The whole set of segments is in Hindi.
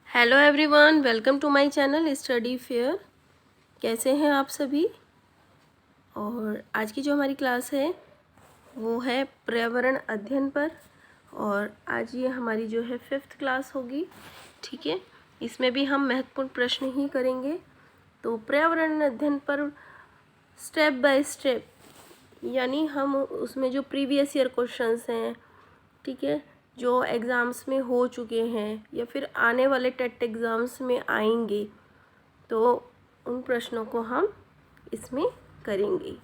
Hello everyone, welcome to my channel Study Fair. कैसे हैं आप सभी। और आज की जो हमारी क्लास है वो है पर्यावरण अध्ययन पर। और आज ये हमारी जो है 5th क्लास होगी। ठीक है, इसमें भी हम महत्वपूर्ण प्रश्न ही करेंगे। तो पर्यावरण अध्ययन पर स्टेप बाय स्टेप, यानी हम उसमें जो प्रीवियस ईयर क्वेश्चंस हैं, ठीक है, जो एग्ज़ाम्स में हो चुके हैं या फिर आने वाले टेट एग्ज़ाम्स में आएंगे, तो उन प्रश्नों को हम इसमें करेंगे।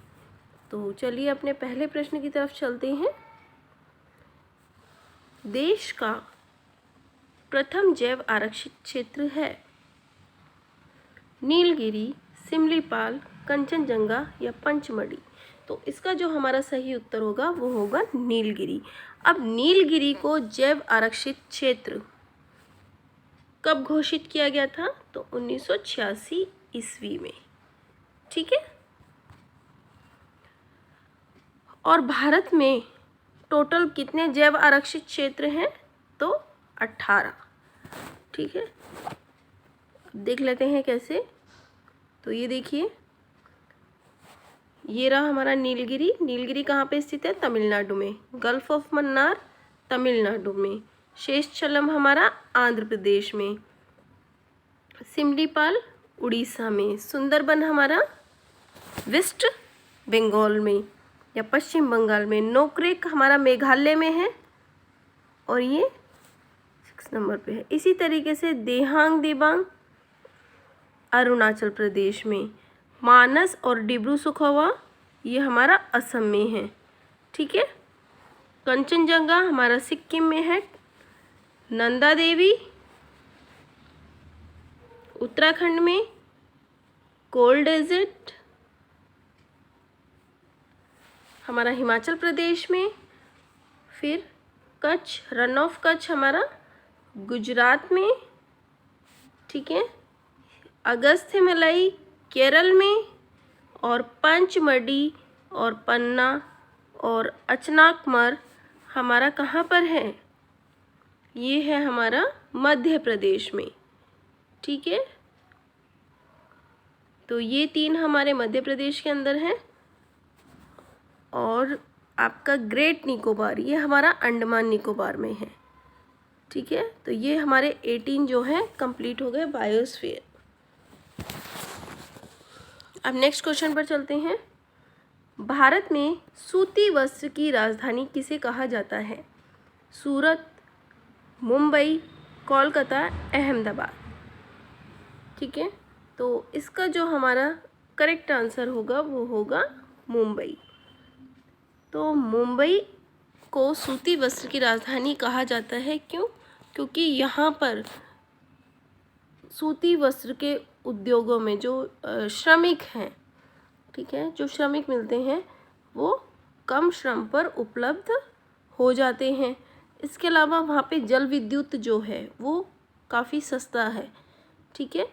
तो चलिए अपने पहले प्रश्न की तरफ चलते हैं। देश का प्रथम जैव आरक्षित क्षेत्र है नीलगिरी, सिमलीपाल, कंचनजंगा या पंचमढ़ी। तो इसका जो हमारा सही उत्तर होगा वो होगा नीलगिरी। अब नीलगिरी को जैव आरक्षित क्षेत्र कब घोषित किया गया था? तो 1986 ईस्वी में। ठीक है। और भारत में टोटल कितने जैव आरक्षित क्षेत्र हैं? तो 18। ठीक है, देख लेते हैं कैसे। तो ये देखिए, ये रहा हमारा नीलगिरी। नीलगिरी कहाँ पे स्थित है? तमिलनाडु में। गल्फ ऑफ मन्नार तमिलनाडु में। शेषचलम हमारा आंध्र प्रदेश में। सिमलीपाल उड़ीसा में। सुंदरबन हमारा वेस्ट बंगाल में या पश्चिम बंगाल में। नोकरेक हमारा मेघालय में है और ये 6 नंबर पे है। इसी तरीके से देहांग दिबांग अरुणाचल प्रदेश में। मानस और डिब्रू सुखोवा ये हमारा असम में है। ठीक है। कंचनजंगा हमारा सिक्किम में है। नंदा देवी उत्तराखंड में। कोल्ड डेजर्ट हमारा हिमाचल प्रदेश में। फिर कच्छ, रन ऑफ कच्छ हमारा गुजरात में। ठीक है। अगस्थ्यमलाई केरल में। और पंचमढ़ी और पन्ना और अचनाकमर हमारा कहाँ पर है? ये है हमारा मध्य प्रदेश में। ठीक है, तो ये 3 हमारे मध्य प्रदेश के अंदर हैं। और आपका ग्रेट निकोबार ये हमारा अंडमान निकोबार में है। ठीक है, तो ये हमारे 18 जो हैं कंप्लीट हो गए बायोस्फीयर। अब नेक्स्ट क्वेश्चन पर चलते हैं। भारत में सूती वस्त्र की राजधानी किसे कहा जाता है? सूरत, मुंबई, कोलकाता, अहमदाबाद। ठीक है, तो इसका जो हमारा करेक्ट आंसर होगा वो होगा मुंबई। तो मुंबई को सूती वस्त्र की राजधानी कहा जाता है। क्यों? क्योंकि यहाँ पर सूती वस्त्र के उद्योगों में जो श्रमिक हैं, ठीक है, जो श्रमिक मिलते हैं वो कम श्रम पर उपलब्ध हो जाते हैं। इसके अलावा वहाँ पे जल विद्युत जो है वो काफ़ी सस्ता है। ठीक है,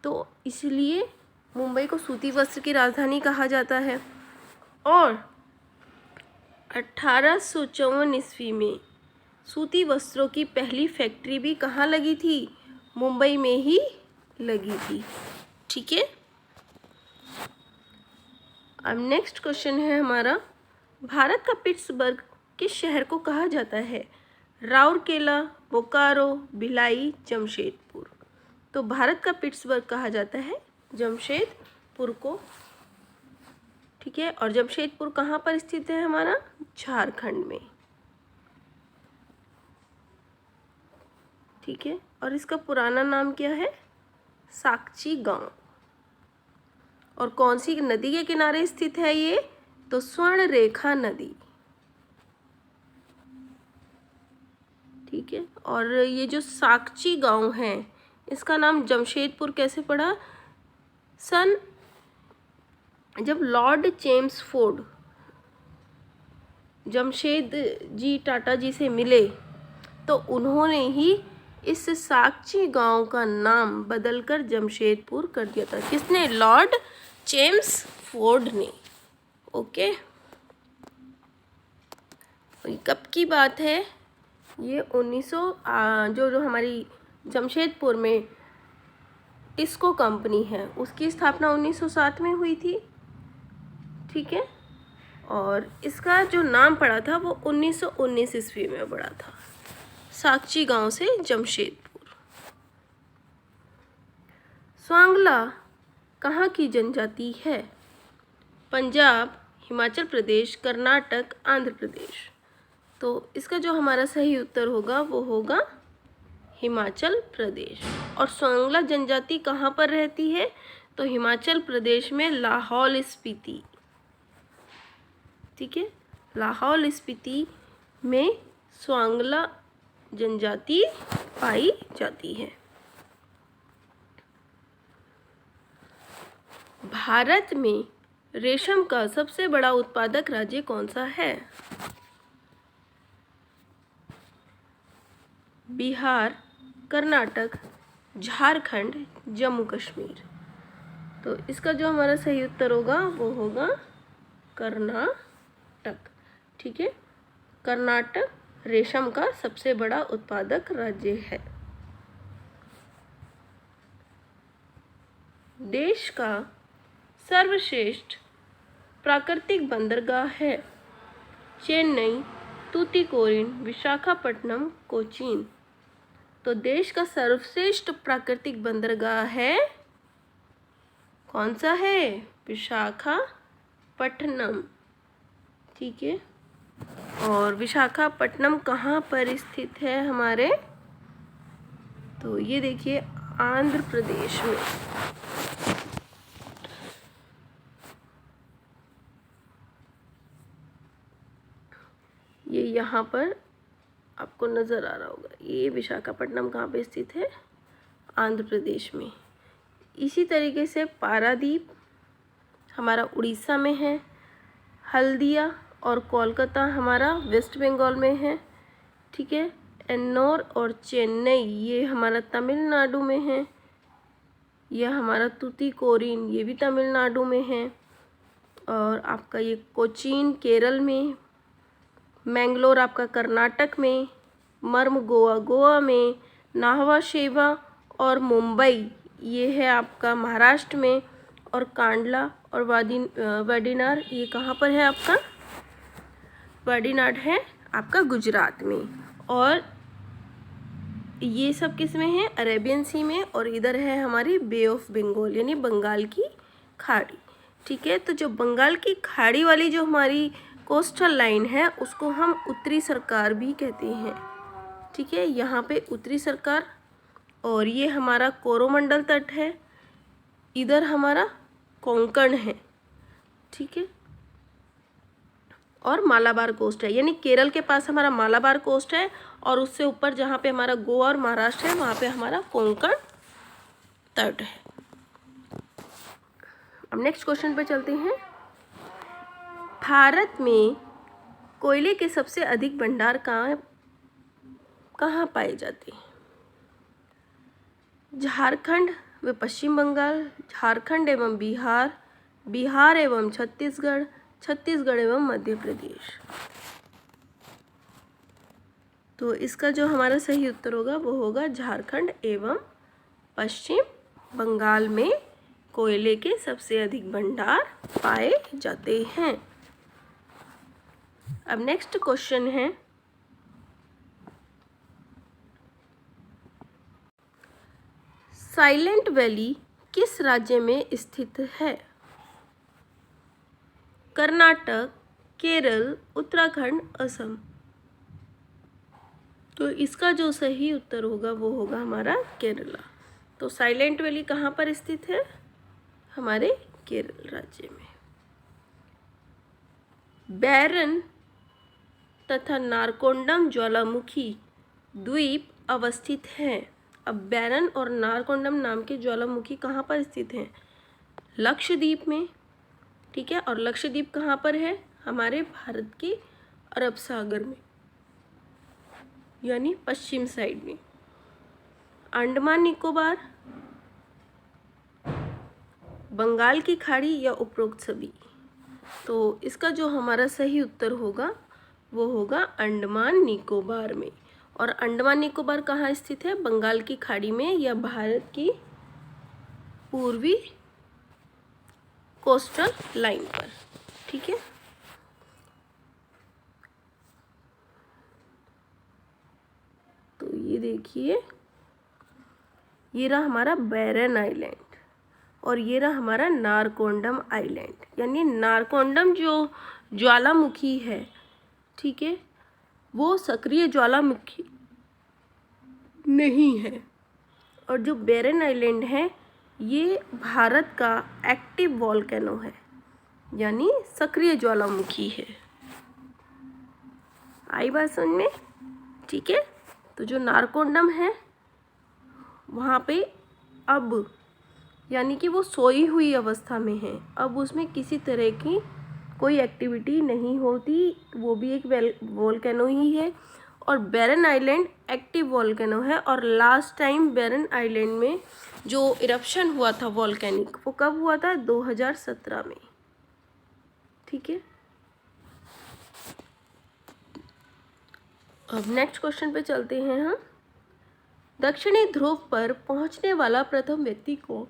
तो इसलिए मुंबई को सूती वस्त्र की राजधानी कहा जाता है। और 1854 ईस्वी में सूती वस्त्रों की पहली फैक्ट्री भी कहाँ लगी थी? मुंबई में ही लगी थी। ठीक है। अब नेक्स्ट क्वेश्चन है हमारा, भारत का पिट्सबर्ग किस शहर को कहा जाता है? राउरकेला, बोकारो, भिलाई, जमशेदपुर। तो भारत का पिट्सबर्ग कहा जाता है जमशेदपुर को। ठीक है, और जमशेदपुर कहाँ पर स्थित है? हमारा झारखंड में। ठीक है, और इसका पुराना नाम क्या है? साकची गांव। और कौन सी नदी के किनारे स्थित है ये? तो स्वर्ण रेखा नदी। ठीक है, और ये जो साकची गांव है इसका नाम जमशेदपुर कैसे पड़ा? जब लॉर्ड चेम्सफोर्ड जमशेद जी टाटा जी से मिले तो उन्होंने ही इस साकची गांव का नाम बदलकर जमशेदपुर कर दिया था। किसने? लॉर्ड चेम्सफोर्ड ने। ओके, कब की बात है? ये 1900 जो हमारी जमशेदपुर में टिस्को कंपनी है, उसकी स्थापना 1907 में हुई थी। ठीक है, और इसका जो नाम पड़ा था वो 1919 ईस्वी में पड़ा था, साकची गांव से जमशेदपुर। स्वांगला कहाँ की जनजाति है? पंजाब, हिमाचल प्रदेश, कर्नाटक, आंध्र प्रदेश। तो इसका जो हमारा सही उत्तर होगा वो होगा हिमाचल प्रदेश। और स्वांगला जनजाति कहाँ पर रहती है? तो हिमाचल प्रदेश में लाहौल स्पीति। ठीक है, लाहौल स्पीति में स्वांगला जनजाति पाई जाती है। भारत में रेशम का सबसे बड़ा उत्पादक राज्य कौन सा है? बिहार, कर्नाटक, झारखंड, जम्मू कश्मीर। तो इसका जो हमारा सही उत्तर होगा वो होगा कर्नाटक। ठीक है, कर्नाटक रेशम का सबसे बड़ा उत्पादक राज्य है। देश का सर्वश्रेष्ठ प्राकृतिक बंदरगाह है? चेन्नई, तूतीकोरिन, विशाखापट्टनम, कोचीन। तो देश का सर्वश्रेष्ठ प्राकृतिक बंदरगाह है, कौन सा है? विशाखापट्टनम। ठीक है, और विशाखापट्टनम कहाँ पर स्थित है हमारे? तो ये देखिए आंध्र प्रदेश में। ये यहाँ पर आपको नज़र आ रहा होगा, ये विशाखापट्टनम कहाँ पे स्थित है? आंध्र प्रदेश में। इसी तरीके से पारादीप हमारा उड़ीसा में है, हल्दिया और कोलकाता हमारा वेस्ट बंगाल में है। ठीक है, एन्नौर और चेन्नई ये हमारा तमिलनाडु में है। यह हमारा तूतीकोरिन ये भी तमिलनाडु में है। और आपका ये कोचीन केरल में, मैंगलोर आपका कर्नाटक में, मर्म गोवा में, नाहवा शेवा और मुंबई ये है आपका महाराष्ट्र में, और कांडला और वाडीनार ये कहाँ पर है आपका? वाडीनाड है आपका गुजरात में। और ये सब किस में है? अरेबियन सी में। और इधर है हमारी बे ऑफ बंगाल यानी बंगाल की खाड़ी। ठीक है, तो जो बंगाल की खाड़ी वाली जो हमारी कोस्टल लाइन है उसको हम उत्तरी सरकार भी कहते हैं। ठीक है, यहाँ पे उत्तरी सरकार, और ये हमारा कोरोमंडल तट है, इधर हमारा कोंकण है। ठीक है, और मालाबार कोस्ट है, यानी केरल के पास हमारा मालाबार कोस्ट है, और उससे ऊपर जहाँ पे हमारा गोवा और महाराष्ट्र है वहाँ पे हमारा कोंकण तट है। अब नेक्स्ट क्वेश्चन पे चलते हैं। भारत में कोयले के सबसे अधिक भंडार कहाँ पाए जाते हैं? झारखंड व पश्चिम बंगाल, झारखंड एवं बिहार, बिहार एवं छत्तीसगढ़, छत्तीसगढ़ एवं मध्य प्रदेश। तो इसका जो हमारा सही उत्तर होगा वो होगा झारखंड एवं पश्चिम बंगाल में कोयले के सबसे अधिक भंडार पाए जाते हैं। अब नेक्स्ट क्वेश्चन है, साइलेंट वैली किस राज्य में स्थित है? कर्नाटक, केरल, उत्तराखंड, असम। तो इसका जो सही उत्तर होगा वो होगा हमारा केरला। तो साइलेंट वैली कहाँ पर स्थित है? हमारे केरल राज्य में। बैरन तथा नारकोंडम ज्वालामुखी द्वीप अवस्थित हैं। अब बैरन और नारकोंडम नाम के ज्वालामुखी कहाँ पर स्थित हैं? लक्षद्वीप में। ठीक है, और लक्षद्वीप कहाँ पर है? हमारे भारत के अरब सागर में, यानी पश्चिम साइड में। अंडमान निकोबार, बंगाल की खाड़ी या उपरोक्त सभी। तो इसका जो हमारा सही उत्तर होगा वो होगा अंडमान निकोबार में। और अंडमान निकोबार कहाँ स्थित है? बंगाल की खाड़ी में या भारत की पूर्वी कोस्टल लाइन पर। ठीक है, तो ये देखिए, ये रहा हमारा बैरन आइलैंड और ये रहा हमारा नारकोंडम आइलैंड। यानी नारकोंडम जो ज्वालामुखी है, ठीक है, वो सक्रिय ज्वालामुखी नहीं है, और जो बैरन आइलैंड है ये भारत का एक्टिव वॉल्केनो है, यानी सक्रिय ज्वालामुखी है। आई बात समझ में? ठीक है, तो जो नारकोंडम है वहाँ पे अब यानी कि वो सोई हुई अवस्था में है, अब उसमें किसी तरह की कोई एक्टिविटी नहीं होती, वो भी एक वोल्केनो ही है। और बैरन आइलैंड एक्टिव वोल्केनो है, और लास्ट टाइम बैरन आइलैंड में जो इरप्शन हुआ था वोल्केनिक, वो कब हुआ था? 2017 में। ठीक है, अब नेक्स्ट क्वेश्चन पे चलते हैं हम। दक्षिणी ध्रुव पर पहुंचने वाला प्रथम व्यक्ति को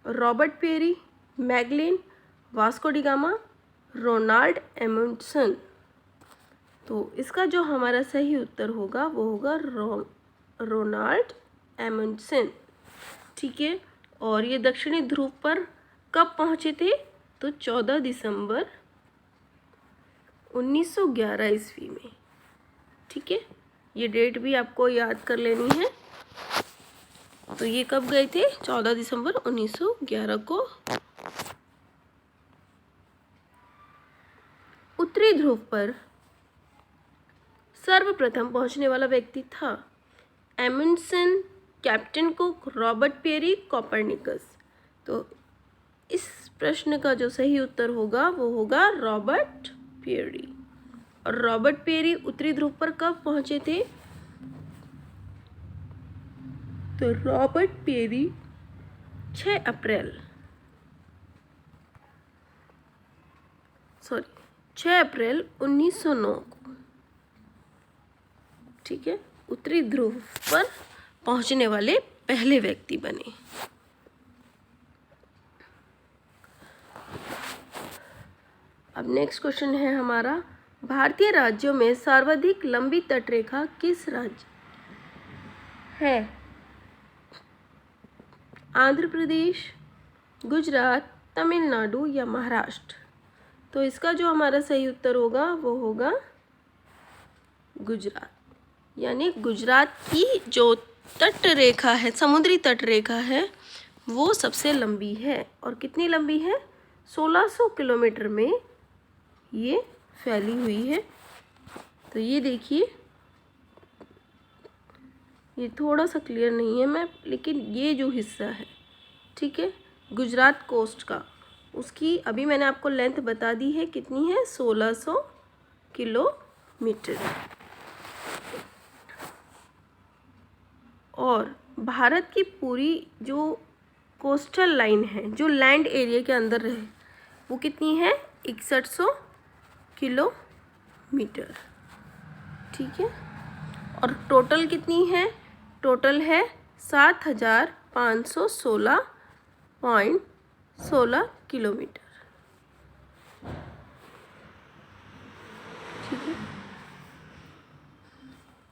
Robert Peary, Magellan, Vasco da Gama, Ronald Amundsen. तो इसका जो हमारा सही उत्तर होगा वो होगा रोनाल्ड एमुंडसन। ठीक है, और ये दक्षिणी ध्रुव पर कब पहुंचे थे? तो 14 दिसंबर 1911 ईस्वी में। ठीक है, ये डेट भी आपको याद कर लेनी है। तो ये कब गए थे? 14 दिसंबर 1911 को। उत्तरी ध्रुव पर सर्वप्रथम पहुंचने वाला व्यक्ति था Amundsen, captain Cook, Robert Peary, Copernicus. तो इस प्रश्न का जो सही उत्तर होगा वो होगा रॉबर्ट पेरी। और रॉबर्ट पेरी उत्तरी ध्रुव पर कब पहुंचे थे? तो रॉबर्ट पेरी 6 अप्रैल 1909 को, ठीक है, उत्तरी ध्रुव पर पहुंचने वाले पहले व्यक्ति बने। अब नेक्स्ट क्वेश्चन है हमारा, भारतीय राज्यों में सर्वाधिक लंबी तटरेखा किस राज्य है? आंध्र प्रदेश, गुजरात, तमिलनाडु या महाराष्ट्र। तो इसका जो हमारा सही उत्तर होगा वो होगा गुजरात। यानी गुजरात की जो तट रेखा है, समुद्री तट रेखा है, वो सबसे लंबी है। और कितनी लंबी है? 1600 किलोमीटर में ये फैली हुई है। तो ये देखिए, ये थोड़ा सा क्लियर नहीं है मैं, लेकिन ये जो हिस्सा है, ठीक है, गुजरात कोस्ट का, उसकी अभी मैंने आपको लेंथ बता दी है, कितनी है? 1600 किलोमीटर। और भारत की पूरी जो कोस्टल लाइन है, जो लैंड एरिया के अंदर है, वो कितनी है? 6100 किलोमीटर। ठीक है, और टोटल कितनी है? टोटल है 7516.16 किलोमीटर। ठीक है,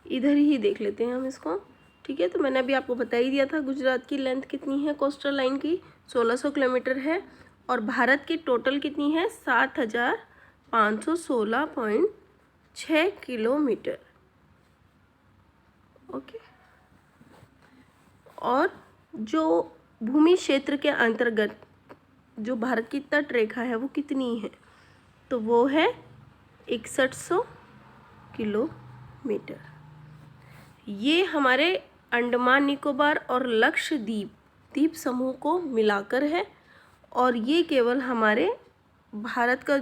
इधर ही देख लेते हैं हम इसको। ठीक है, तो मैंने अभी आपको बता ही दिया था गुजरात की लेंथ कितनी है कोस्टल लाइन की, 1600 किलोमीटर है। और भारत की टोटल कितनी है? 7516.6 किलोमीटर। ओके, और जो भूमि क्षेत्र के अंतर्गत जो भारत की तट रेखा है वो कितनी है? तो वो है 6100 किलोमीटर। ये हमारे अंडमान निकोबार और लक्षद्वीप समूह को मिलाकर है, और ये केवल हमारे भारत का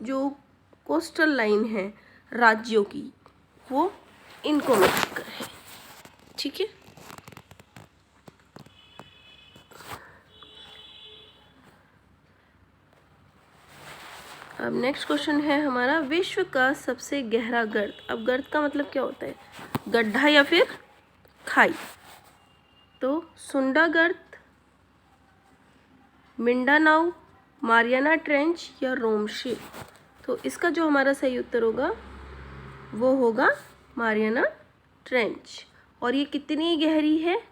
जो कोस्टल लाइन है राज्यों की, वो इनको मिलाकर है। ठीक है, अब नेक्स्ट क्वेश्चन है हमारा, विश्व का सबसे गहरा गर्त। अब गर्त का मतलब क्या होता है, गड्ढा या फिर खाई। तो सुंडा गर्त, मिंडानाउ, मारियाना ट्रेंच या रोमशे। तो इसका जो हमारा सही उत्तर होगा वो होगा मारियाना ट्रेंच। और ये कितनी गहरी है,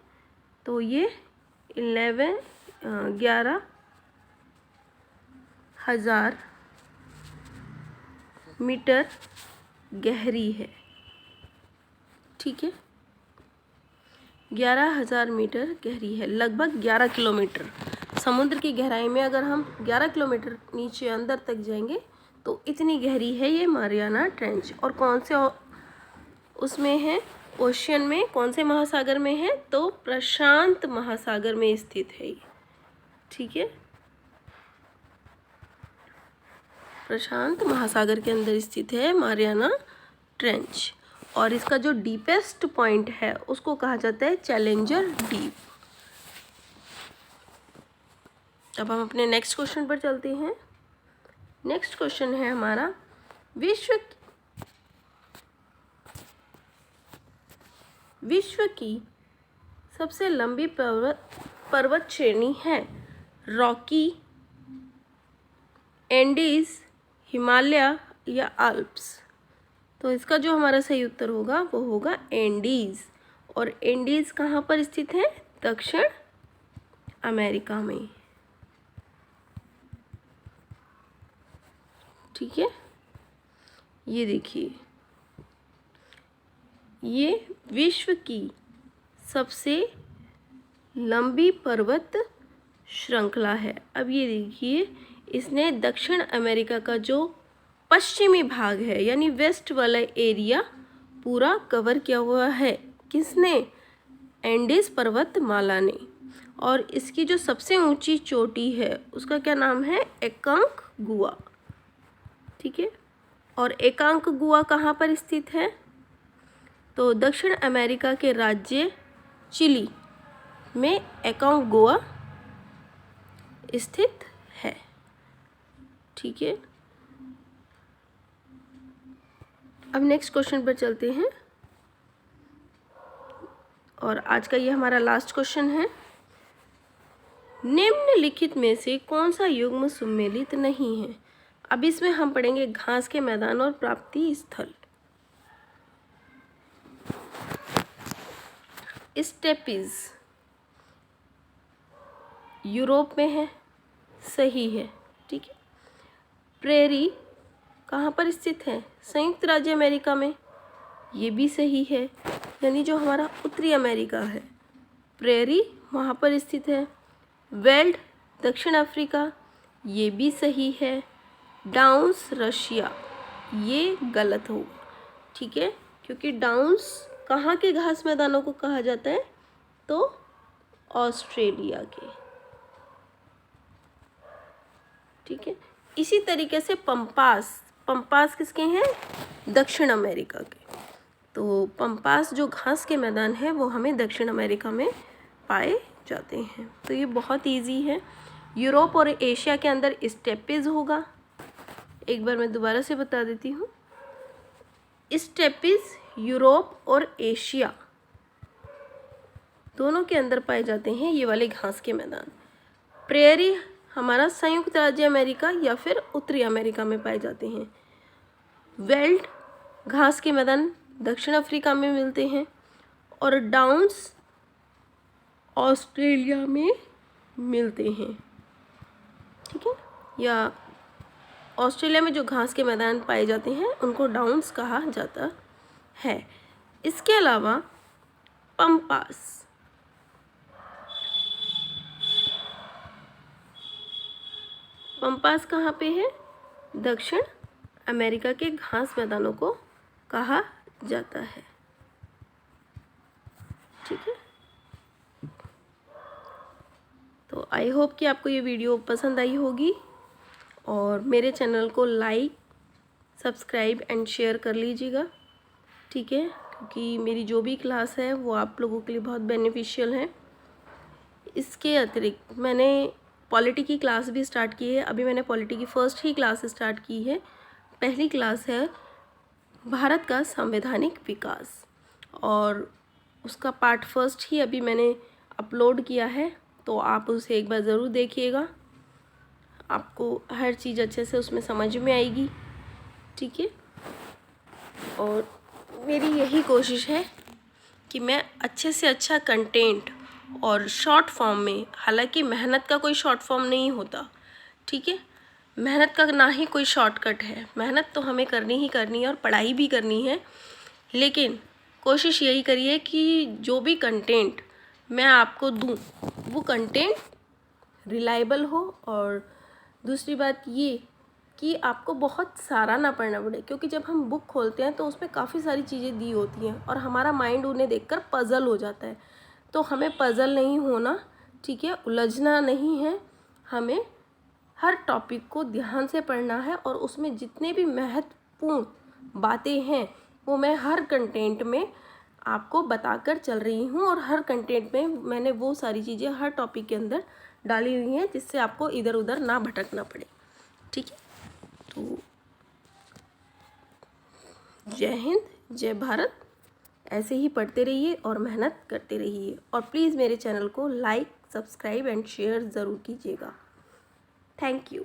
तो ये 11,000 मीटर गहरी है। ठीक है, 11,000 मीटर गहरी है, लगभग 11 किलोमीटर। समुद्र की गहराई में अगर हम 11 किलोमीटर नीचे अंदर तक जाएंगे तो इतनी गहरी है ये मारियाना ट्रेंच। और कौन से उसमें है, ओशियन में, कौन से महासागर में है, तो प्रशांत महासागर में स्थित है ये। ठीक है, प्रशांत महासागर के अंदर स्थित है मारियाना ट्रेंच। और इसका जो डीपेस्ट पॉइंट है उसको कहा जाता है चैलेंजर डीप। अब हम अपने नेक्स्ट क्वेश्चन पर चलते हैं। नेक्स्ट क्वेश्चन है हमारा, विश्व की सबसे लंबी पर्वत श्रेणी है रॉकी, एंडीज, हिमालय या आल्प्स। तो इसका जो हमारा सही उत्तर होगा वो होगा एंडीज। और एंडीज कहाँ पर स्थित है, दक्षिण अमेरिका में। ठीक है, ये देखिए, ये विश्व की सबसे लंबी पर्वत श्रृंखला है। अब ये देखिए, इसने दक्षिण अमेरिका का जो पश्चिमी भाग है यानी वेस्ट वाला एरिया पूरा कवर किया हुआ है। किसने, एंडीज पर्वतमाला ने। और इसकी जो सबसे ऊंची चोटी है उसका क्या नाम है, एकांकगुआ। ठीक है, और एकांकगुआ कहाँ पर स्थित है, तो दक्षिण अमेरिका के राज्य चिली में एकांकगुआ स्थित है। ठीक है, अब नेक्स्ट क्वेश्चन पर चलते हैं। और आज का ये हमारा लास्ट क्वेश्चन है, निम्नलिखित में से कौन सा युग्म सम्मिलित नहीं है। अब इसमें हम पढ़ेंगे घास के मैदान और प्राप्ति स्थल। स्टेपीज यूरोप में है, सही है। ठीक है, प्रेरी कहाँ पर स्थित है, संयुक्त राज्य अमेरिका में, ये भी सही है। यानी जो हमारा उत्तरी अमेरिका है, प्रेरी वहाँ पर स्थित है। वेल्ड दक्षिण अफ्रीका, ये भी सही है। डाउन्स रशिया, ये गलत होगा। ठीक है, क्योंकि डाउन्स कहाँ के घास मैदानों को कहा जाता है, तो ऑस्ट्रेलिया के। ठीक है, इसी तरीके से पंपास किसके हैं, दक्षिण अमेरिका के। तो पंपास जो घास के मैदान है वो हमें दक्षिण अमेरिका में पाए जाते हैं। तो ये बहुत इजी है। यूरोप और एशिया के अंदर स्टेपीज होगा। एक बार मैं दोबारा से बता देती हूँ, स्टेपीज यूरोप और एशिया दोनों के अंदर पाए जाते हैं ये वाले घास के मैदान। प्रेयरी हमारा संयुक्त राज्य अमेरिका या फिर उत्तरी अमेरिका में पाए जाते हैं। वेल्ड घास के मैदान दक्षिण अफ्रीका में मिलते हैं। और डाउन्स ऑस्ट्रेलिया में मिलते हैं। ठीक है, या ऑस्ट्रेलिया में जो घास के मैदान पाए जाते हैं उनको डाउन्स कहा जाता है। इसके अलावा पंपास कहाँ पे है, दक्षिण अमेरिका के घास मैदानों को कहा जाता है। ठीक है, तो आई होप कि आपको ये वीडियो पसंद आई होगी और मेरे चैनल को लाइक, सब्सक्राइब एंड शेयर कर लीजिएगा। ठीक है, क्योंकि मेरी जो भी क्लास है वो आप लोगों के लिए बहुत बेनिफिशियल है। इसके अतिरिक्त मैंने पॉलिटी की क्लास भी स्टार्ट की है। अभी मैंने पॉलिटी की फर्स्ट ही क्लास स्टार्ट की है। पहली क्लास है भारत का संवैधानिक विकास, और उसका पार्ट फर्स्ट ही अभी मैंने अपलोड किया है, तो आप उसे एक बार ज़रूर देखिएगा। आपको हर चीज़ अच्छे से उसमें समझ में आएगी, ठीक है। और मेरी यही कोशिश है कि मैं अच्छे से अच्छा कंटेंट और शॉर्ट फॉर्म में, हालांकि मेहनत का कोई शॉर्ट फॉर्म नहीं होता, ठीक है। मेहनत का ना ही कोई शॉर्टकट है, मेहनत तो हमें करनी ही करनी है और पढ़ाई भी करनी है, लेकिन कोशिश यही करिए कि जो भी कंटेंट मैं आपको दूं वो कंटेंट रिलायबल हो। और दूसरी बात ये कि आपको बहुत सारा ना पढ़ना पड़े, क्योंकि जब हम बुक खोलते हैं तो उसमें काफ़ी सारी चीज़ें दी होती हैं और हमारा माइंड उन्हें देखकर पज़ल हो जाता है। तो हमें पज़ल नहीं होना, ठीक है, उलझना नहीं है। हमें हर टॉपिक को ध्यान से पढ़ना है और उसमें जितने भी महत्वपूर्ण बातें हैं वो मैं हर कंटेंट में आपको बताकर चल रही हूँ, और हर कंटेंट में मैंने वो सारी चीज़ें हर टॉपिक के अंदर डाली हुई हैं जिससे आपको इधर उधर ना भटकना पड़े, ठीक है। तो जय हिंद, जय भारत। ऐसे ही पढ़ते रहिए और मेहनत करते रहिए, और प्लीज़ मेरे चैनल को लाइक, सब्सक्राइब एंड शेयर ज़रूर कीजिएगा। Thank you.